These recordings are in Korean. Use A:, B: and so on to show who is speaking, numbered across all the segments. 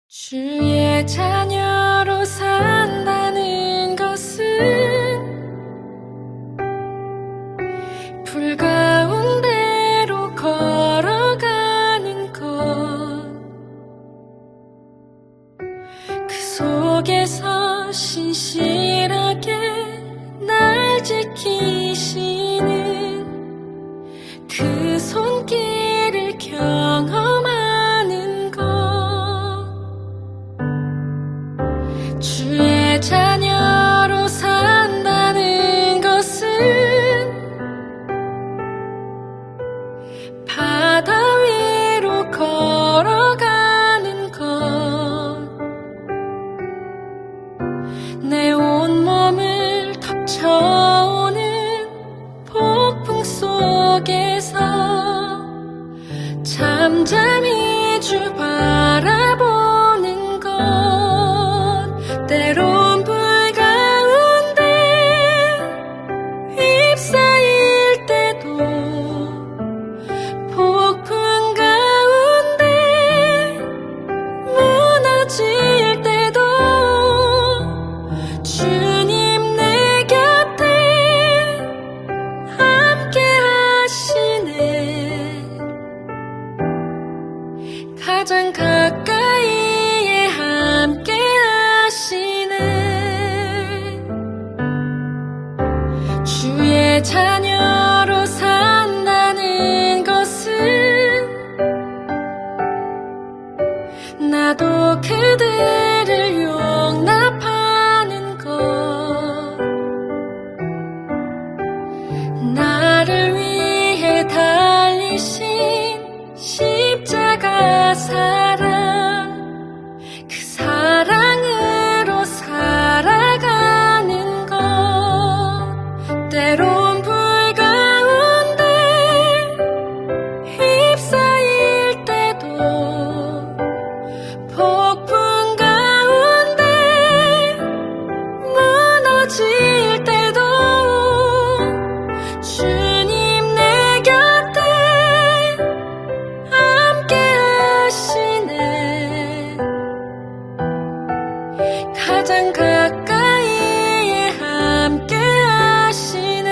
A: 주의 자녀로 산다는 것은 불 가운데로 걸어가는 것, 그 속에서 신실하게 날 지키시는 그 손길을 경험하는 것. 주의 자녀로 산다는 것은 바다 위로 걸어가는 것, 내 온몸을 덮쳐오는 폭풍 속에서 잠잠히 주 바라보는 것, 때론 불 가운데 휩싸일 때도, 폭풍 가운데 무너질 때도 주님 내 곁에 함께 하시네. 가장 가까이에 함께 하시네. 주의 자녀로 산다는 것은 나도 그들을 용납하는 것, 나를 위해 달리신 십자가 사랑, 그 사랑으로 살아가는 것, 때론 불 가운데 휩싸일 때도, 폭풍 가운데 무너질 때도 주님 내 곁에 함께 하시네. 가장 가까이에 함께 하시네.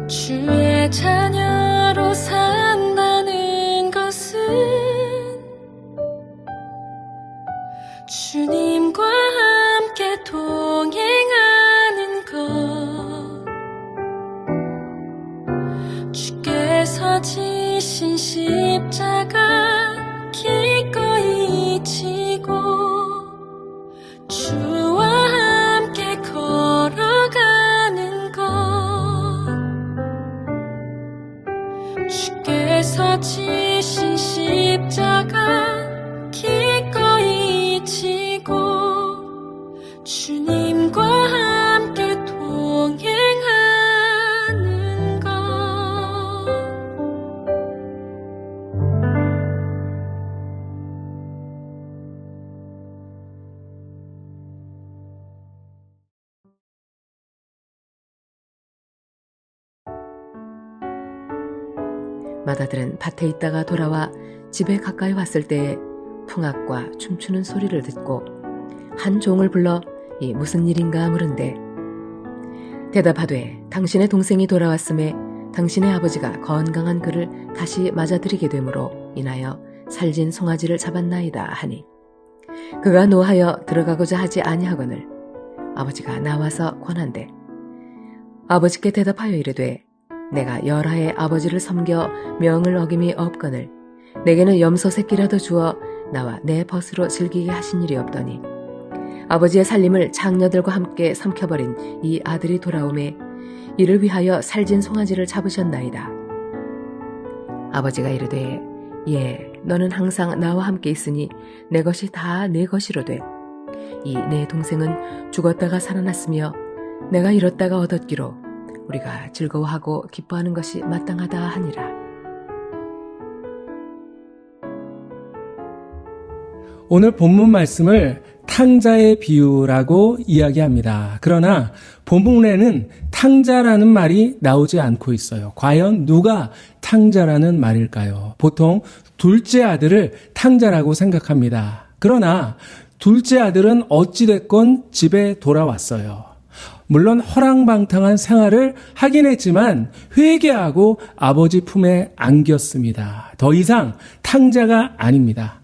A: 주의 자녀로 산다는 것은 주님과 함께 동행하는 것, 주께서 지신 십자가 기꺼이 지고 주와 함께 걸어가는 것, 주께서 지신 십자가 기꺼이 지고 주님과 함께 동행하는 것.
B: 맏아들은 밭에 있다가 돌아와 집에 가까이 왔을 때에 풍악과 춤추는 소리를 듣고 한 종을 불러 이 무슨 일인가 물은데, 대답하되 당신의 동생이 돌아왔음에 당신의 아버지가 건강한 그를 다시 맞아들이게 되므로 인하여 살진 송아지를 잡았나이다 하니, 그가 노하여 들어가고자 하지 아니하거늘 아버지가 나와서 권한대, 아버지께 대답하여 이르되 내가 열하의 아버지를 섬겨 명을 어김이 없거늘 내게는 염소 새끼라도 주어 나와 내 벗으로 즐기게 하신 일이 없더니 아버지의 살림을 장녀들과 함께 삼켜버린 이 아들이 돌아오매 이를 위하여 살진 송아지를 잡으셨나이다. 아버지가 이르되 너는 항상 나와 함께 있으니 내 것이 다 내 것이로되 이 내 동생은 죽었다가 살아났으며 내가 잃었다가 얻었기로 우리가 즐거워하고 기뻐하는 것이 마땅하다 하니라.
C: 오늘 본문 말씀을 탕자의 비유라고 이야기합니다. 그러나 본문에는 탕자라는 말이 나오지 않고 있어요. 과연 누가 탕자라는 말일까요? 보통 둘째 아들을 탕자라고 생각합니다. 그러나 둘째 아들은 어찌됐건 집에 돌아왔어요. 물론 허랑방탕한 생활을 하긴 했지만 회개하고 아버지 품에 안겼습니다. 더 이상 탕자가 아닙니다.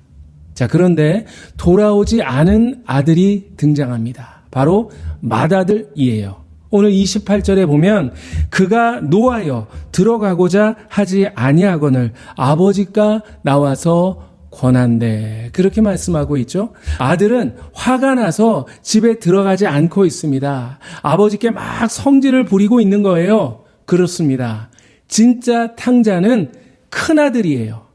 C: 자, 그런데 돌아오지 않은 아들이 등장합니다. 바로 맏아들이에요. 오늘 28절에 보면 그가 노하여 들어가고자 하지 아니하거늘 아버지가 나와서 권한대. 그렇게 말씀하고 있죠. 아들은 화가 나서 집에 들어가지 않고 있습니다. 아버지께 막 성질을 부리고 있는 거예요. 그렇습니다. 진짜 탕자는 큰아들이에요.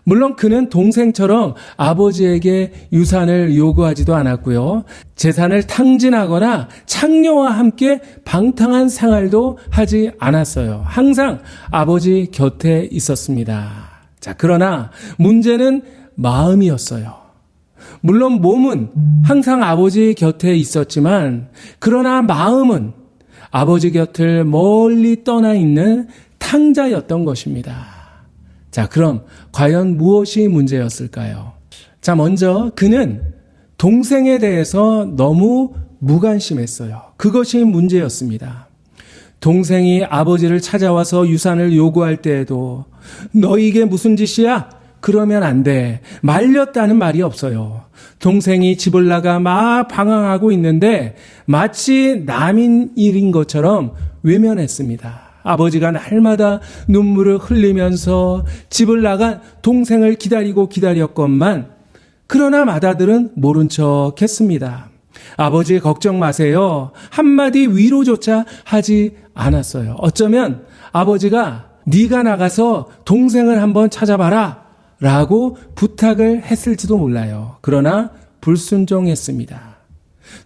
C: 물론 그는 동생처럼 아버지에게 유산을 요구하지도 않았고요. 재산을 탕진하거나 창녀와 함께 방탕한 생활도 하지 않았어요. 항상 아버지 곁에 있었습니다. 자, 그러나 문제는 마음이었어요. 물론 몸은 항상 아버지 곁에 있었지만 그러나 마음은 아버지 곁을 멀리 떠나 있는 탕자였던 것입니다. 자, 그럼 과연 무엇이 문제였을까요? 자, 먼저 그는 동생에 대해서 너무 무관심했어요. 그것이 문제였습니다. 동생이 아버지를 찾아와서 유산을 요구할 때에도 너 이게 무슨 짓이야? 그러면 안 돼. 말렸다는 말이 없어요. 동생이 집을 나가 막 방황하고 있는데 마치 남인 일인 것처럼 외면했습니다. 아버지가 날마다 눈물을 흘리면서 집을 나간 동생을 기다렸건만 그러나 맏아들은 모른 척 했습니다. 아버지 걱정 마세요. 한마디 위로조차 하지 않았어요. 어쩌면 아버지가 네가 나가서 동생을 한번 찾아봐라 라고 부탁을 했을지도 몰라요. 그러나 불순종했습니다.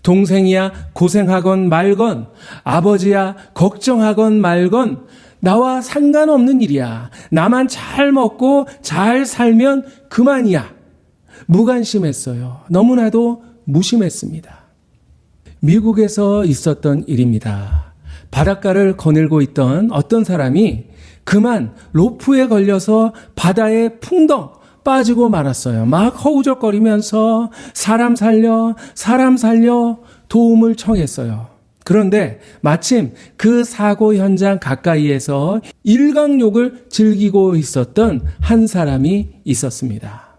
C: 동생이야 고생하건 말건 아버지야 걱정하건 말건 나와 상관없는 일이야. 나만 잘 먹고 잘 살면 그만이야. 무관심했어요. 너무나도 무심했습니다. 미국에서 있었던 일입니다. 바닷가를 거닐고 있던 어떤 사람이 그만 로프에 걸려서 바다에 풍덩 빠지고 말았어요. 막 허우적거리면서 사람 살려 도움을 청했어요. 그런데 마침 그 사고 현장 가까이에서 일광욕을 즐기고 있었던 한 사람이 있었습니다.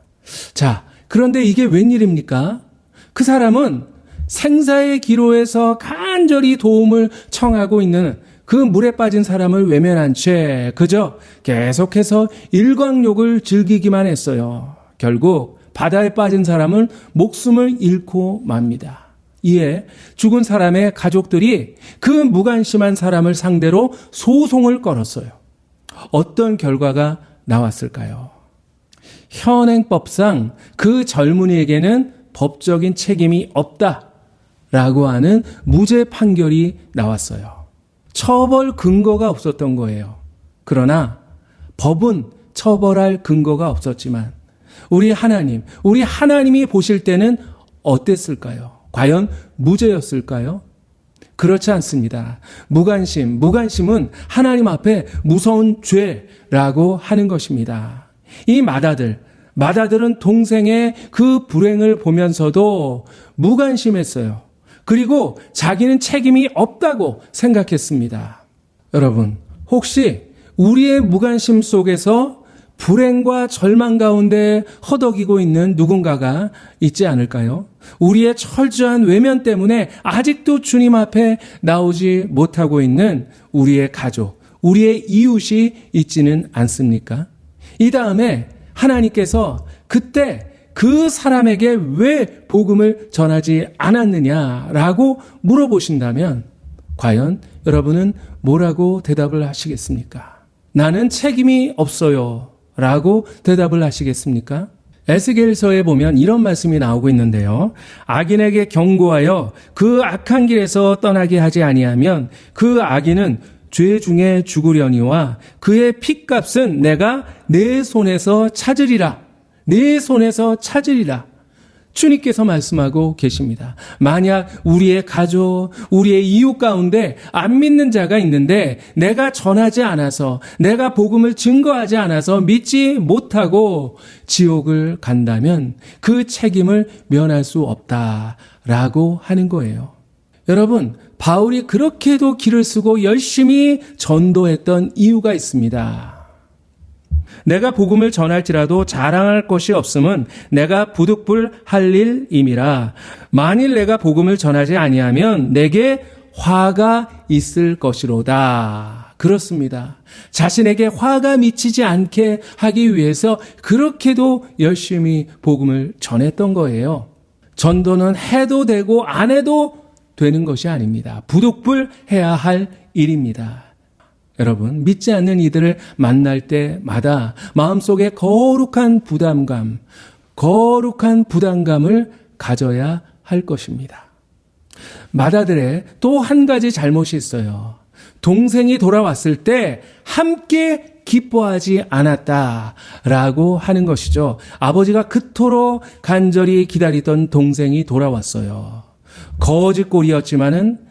C: 자, 그런데 이게 웬일입니까? 그 사람은 생사의 기로에서 간절히 도움을 청하고 있는 그 물에 빠진 사람을 외면한 채 그저 계속해서 일광욕을 즐기기만 했어요. 결국 바다에 빠진 사람은 목숨을 잃고 맙니다. 이에 죽은 사람의 가족들이 그 무관심한 사람을 상대로 소송을 걸었어요. 어떤 결과가 나왔을까요? 현행법상 그 젊은이에게는 법적인 책임이 없다라고 하는 무죄 판결이 나왔어요. 처벌 근거가 없었던 거예요. 그러나 법은 처벌할 근거가 없었지만 우리 하나님이 보실 때는 어땠을까요? 과연 무죄였을까요? 그렇지 않습니다. 무관심은 하나님 앞에 무서운 죄라고 하는 것입니다. 이 맏아들은 동생의 그 불행을 보면서도 무관심했어요. 그리고 자기는 책임이 없다고 생각했습니다. 여러분, 혹시 우리의 무관심 속에서 불행과 절망 가운데 허덕이고 있는 누군가가 있지 않을까요? 우리의 철저한 외면 때문에 아직도 주님 앞에 나오지 못하고 있는 우리의 가족, 우리의 이웃이 있지는 않습니까? 이 다음에 하나님께서 그때 그 사람에게 왜 복음을 전하지 않았느냐라고 물어보신다면 과연 여러분은 뭐라고 대답을 하시겠습니까? 나는 책임이 없어요. 라고 대답을 하시겠습니까? 에스겔서에 보면 이런 말씀이 나오고 있는데요. 악인에게 경고하여 그 악한 길에서 떠나게 하지 아니하면 그 악인은 죄 중에 죽으려니와 그의 핏값은 내가 내 손에서 찾으리라. 내 손에서 찾으리라. 주님께서 말씀하고 계십니다. 만약 우리의 가족, 우리의 이웃 가운데 안 믿는 자가 있는데 내가 전하지 않아서, 내가 복음을 증거하지 않아서 믿지 못하고 지옥을 간다면 그 책임을 면할 수 없다라고 하는 거예요. 여러분, 바울이 그렇게도 길을 쓰고 열심히 전도했던 이유가 있습니다. 내가 복음을 전할지라도 자랑할 것이 없음은 내가 부득불할 일임이라. 만일 내가 복음을 전하지 아니하면 내게 화가 있을 것이로다. 그렇습니다. 자신에게 화가 미치지 않게 하기 위해서 그렇게도 열심히 복음을 전했던 거예요. 전도는 해도 되고 안 해도 되는 것이 아닙니다. 부득불해야 할 일입니다. 여러분, 믿지 않는 이들을 만날 때마다 마음속에 거룩한 부담감을 가져야 할 것입니다. 마다들의 또 한 가지 잘못이 있어요. 동생이 돌아왔을 때 함께 기뻐하지 않았다라고 하는 것이죠. 아버지가 그토록 간절히 기다리던 동생이 돌아왔어요. 거짓골이었지만은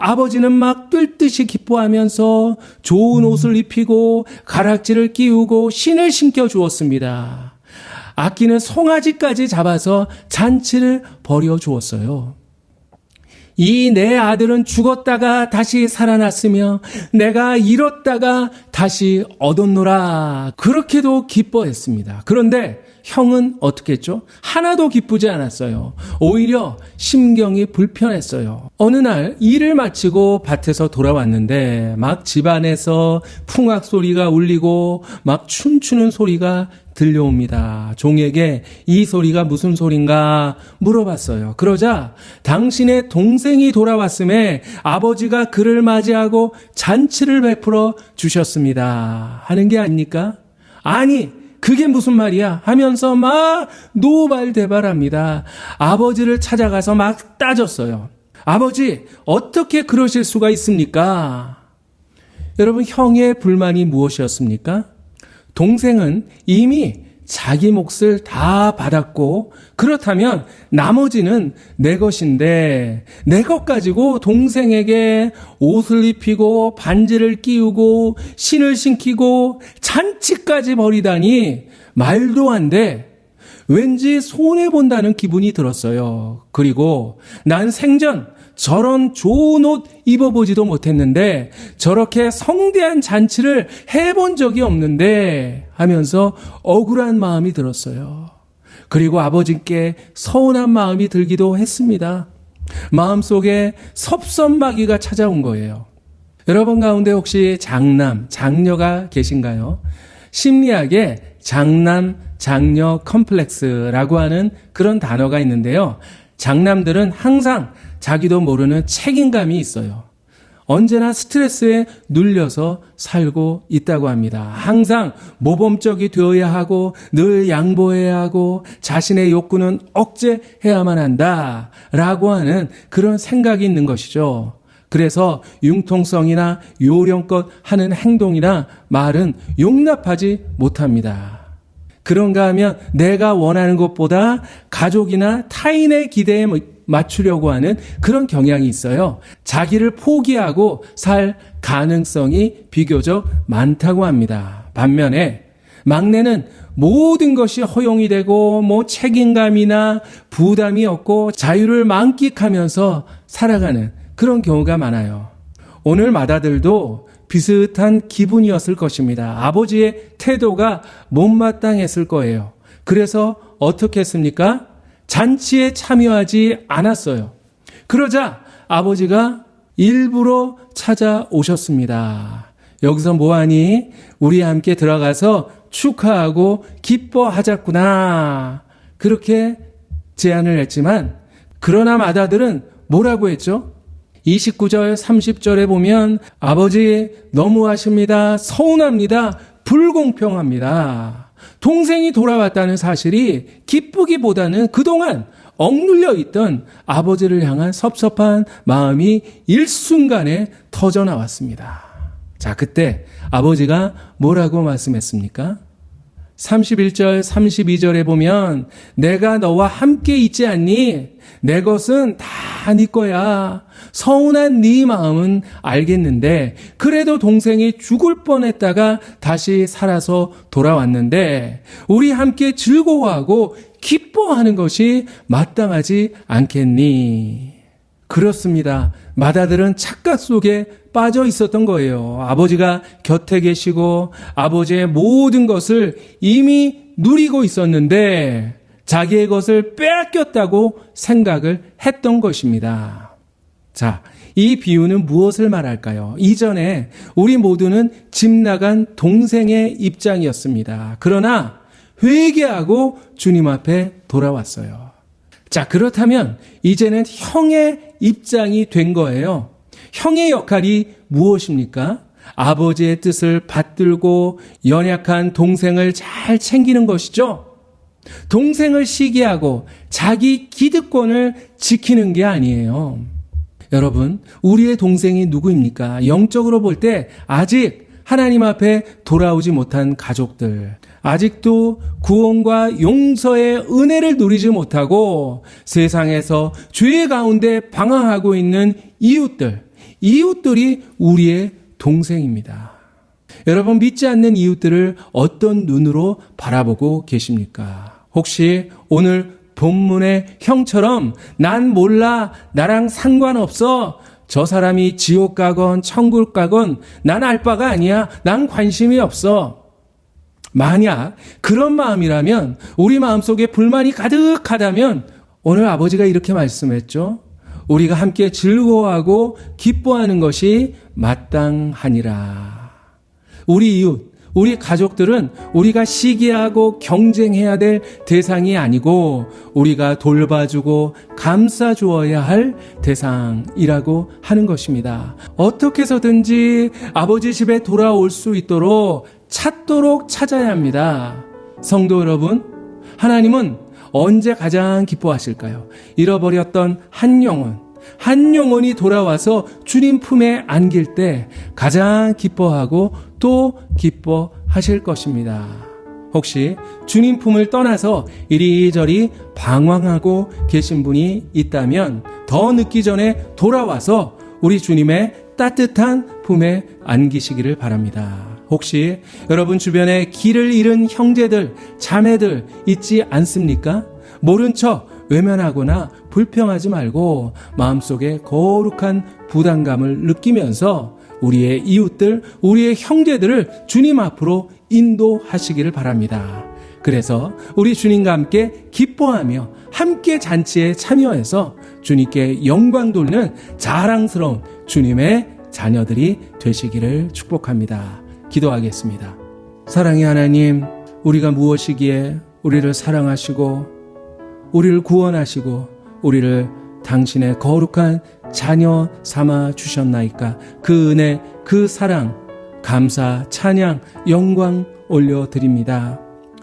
C: 아버지는 막 뜰듯이 기뻐하면서 좋은 옷을 입히고 가락지를 끼우고 신을 신겨 주었습니다. 아끼는 송아지까지 잡아서 잔치를 벌여 주었어요. 이 내 아들은 죽었다가 다시 살아났으며 내가 잃었다가 다시 얻었노라. 그렇게도 기뻐했습니다. 그런데 형은 어떻게 했죠? 하나도 기쁘지 않았어요. 오히려 심경이 불편했어요. 어느 날 일을 마치고 밭에서 돌아왔는데 막 집안에서 풍악 소리가 울리고 막 춤추는 소리가 들려옵니다. 종에게 이 소리가 무슨 소린가 물어봤어요. 그러자 당신의 동생이 돌아왔음에 아버지가 그를 맞이하고 잔치를 베풀어 주셨습니다. 하는 게 아닙니까? 아니, 그게 무슨 말이야? 하면서 막 노발대발합니다. 아버지를 찾아가서 막 따졌어요. 아버지, 어떻게 그러실 수가 있습니까? 여러분, 형의 불만이 무엇이었습니까? 동생은 이미 자기 몫을 다 받았고 그렇다면 나머지는 내 것인데 내 것 가지고 동생에게 옷을 입히고 반지를 끼우고 신을 신기고 잔치까지 벌이다니 말도 안 돼. 왠지 손해본다는 기분이 들었어요. 그리고 난 생전 저런 좋은 옷 입어보지도 못했는데 저렇게 성대한 잔치를 해본 적이 없는데 하면서 억울한 마음이 들었어요. 그리고 아버지께 서운한 마음이 들기도 했습니다. 마음속에 섭섭마귀가 찾아온 거예요. 여러분 가운데 혹시 장남, 장녀가 계신가요? 심리학에 장남, 장녀 컴플렉스라고 하는 그런 단어가 있는데요. 장남들은 항상 자기도 모르는 책임감이 있어요. 언제나 스트레스에 눌려서 살고 있다고 합니다. 항상 모범적이 되어야 하고 늘 양보해야 하고 자신의 욕구는 억제해야만 한다라고 하는 그런 생각이 있는 것이죠. 그래서 융통성이나 요령껏 하는 행동이나 말은 용납하지 못합니다. 그런가 하면 내가 원하는 것보다 가족이나 타인의 기대에 맞추려고 하는 그런 경향이 있어요. 자기를 포기하고 살 가능성이 비교적 많다고 합니다. 반면에 막내는 모든 것이 허용이 되고 책임감이나 부담이 없고 자유를 만끽하면서 살아가는 그런 경우가 많아요. 오늘 마다들도 비슷한 기분이었을 것입니다. 아버지의 태도가 못마땅했을 거예요. 그래서 어떻게 했습니까? 잔치에 참여하지 않았어요. 그러자 아버지가 일부러 찾아오셨습니다. 여기서 뭐하니? 우리 함께 들어가서 축하하고 기뻐하자꾸나. 그렇게 제안을 했지만 그러나 마다들은 뭐라고 했죠? 29절, 30절에 보면 아버지 너무하십니다. 서운합니다. 불공평합니다. 동생이 돌아왔다는 사실이 기쁘기보다는 그동안 억눌려 있던 아버지를 향한 섭섭한 마음이 일순간에 터져 나왔습니다. 자, 그때 아버지가 뭐라고 말씀했습니까? 31절, 32절에 보면 내가 너와 함께 있지 않니? 내 것은 다 네 거야. 서운한 네 마음은 알겠는데 그래도 동생이 죽을 뻔했다가 다시 살아서 돌아왔는데 우리 함께 즐거워하고 기뻐하는 것이 마땅하지 않겠니? 그렇습니다. 맏아들은 착각 속에 빠져 있었던 거예요. 아버지가 곁에 계시고 아버지의 모든 것을 이미 누리고 있었는데 자기의 것을 빼앗겼다고 생각을 했던 것입니다. 자, 이 비유는 무엇을 말할까요? 이전에 우리 모두는 집 나간 동생의 입장이었습니다. 그러나 회개하고 주님 앞에 돌아왔어요. 자, 그렇다면 이제는 형의 입장이 된 거예요. 형의 역할이 무엇입니까? 아버지의 뜻을 받들고 연약한 동생을 잘 챙기는 것이죠. 동생을 시기하고 자기 기득권을 지키는 게 아니에요. 여러분, 우리의 동생이 누구입니까? 영적으로 볼 때 아직 하나님 앞에 돌아오지 못한 가족들, 아직도 구원과 용서의 은혜를 누리지 못하고 세상에서 죄 가운데 방황하고 있는 이웃들이 우리의 동생입니다. 여러분, 믿지 않는 이웃들을 어떤 눈으로 바라보고 계십니까? 혹시 오늘 본문의 형처럼 난 몰라, 나랑 상관없어, 저 사람이 지옥 가건 천국 가건 난 알 바가 아니야, 난 관심이 없어. 만약 그런 마음이라면, 우리 마음속에 불만이 가득하다면 오늘 아버지가 이렇게 말씀했죠. 우리가 함께 즐거워하고 기뻐하는 것이 마땅하니라. 우리 이웃, 우리 가족들은 우리가 시기하고 경쟁해야 될 대상이 아니고 우리가 돌봐주고 감싸주어야 할 대상이라고 하는 것입니다. 어떻게 해서든지 아버지 집에 돌아올 수 있도록 찾도록 찾아야 합니다. 성도 여러분, 하나님은 언제 가장 기뻐하실까요? 잃어버렸던 한 영혼이 돌아와서 주님 품에 안길 때 가장 기뻐하고 또 기뻐하실 것입니다. 혹시 주님 품을 떠나서 이리저리 방황하고 계신 분이 있다면 더 늦기 전에 돌아와서 우리 주님의 따뜻한 품에 안기시기를 바랍니다. 혹시 여러분 주변에 길을 잃은 형제들, 자매들 있지 않습니까? 모른 척 외면하거나 불평하지 말고 마음속에 거룩한 부담감을 느끼면서 우리의 이웃들, 우리의 형제들을 주님 앞으로 인도하시기를 바랍니다. 그래서 우리 주님과 함께 기뻐하며 함께 잔치에 참여해서 주님께 영광 돌리는 자랑스러운 주님의 자녀들이 되시기를 축복합니다. 기도하겠습니다. 사랑의 하나님, 우리가 무엇이기에 우리를 사랑하시고 우리를 구원하시고 우리를 당신의 거룩한 자녀 삼아 주셨나이까? 그 은혜, 그 사랑, 감사, 찬양, 영광 올려드립니다.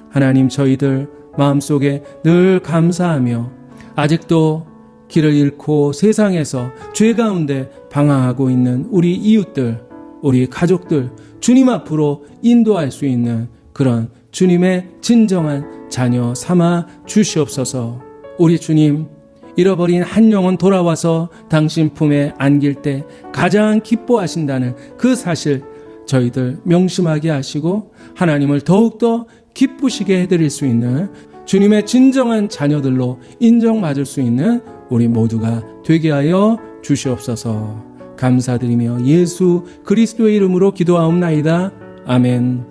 C: 하나님, 저희들 마음속에 늘 감사하며 아직도 길을 잃고 세상에서 죄 가운데 방황하고 있는 우리 이웃들, 우리 가족들 주님 앞으로 인도할 수 있는 그런 주님의 진정한 자녀 삼아 주시옵소서. 우리 주님, 잃어버린 한 영혼 돌아와서 당신 품에 안길 때 가장 기뻐하신다는 그 사실 저희들 명심하게 하시고 하나님을 더욱더 기쁘시게 해드릴 수 있는 주님의 진정한 자녀들로 인정받을 수 있는 우리 모두가 되게 하여 주시옵소서. 감사드리며 예수 그리스도의 이름으로 기도하옵나이다. 아멘.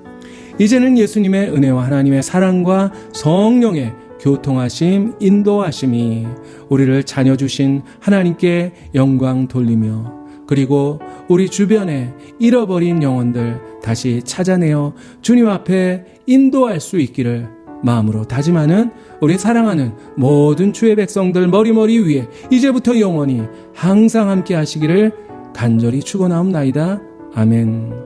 C: 이제는 예수님의 은혜와 하나님의 사랑과 성령의 교통하심, 인도하심이 우리를 자녀 주신 하나님께 영광 돌리며 그리고 우리 주변에 잃어버린 영혼들 다시 찾아내어 주님 앞에 인도할 수 있기를 마음으로 다짐하는 우리 사랑하는 모든 주의 백성들 머리머리 위에 이제부터 영원히 항상 함께 하시기를 간절히 축원하옵나이다. 아멘.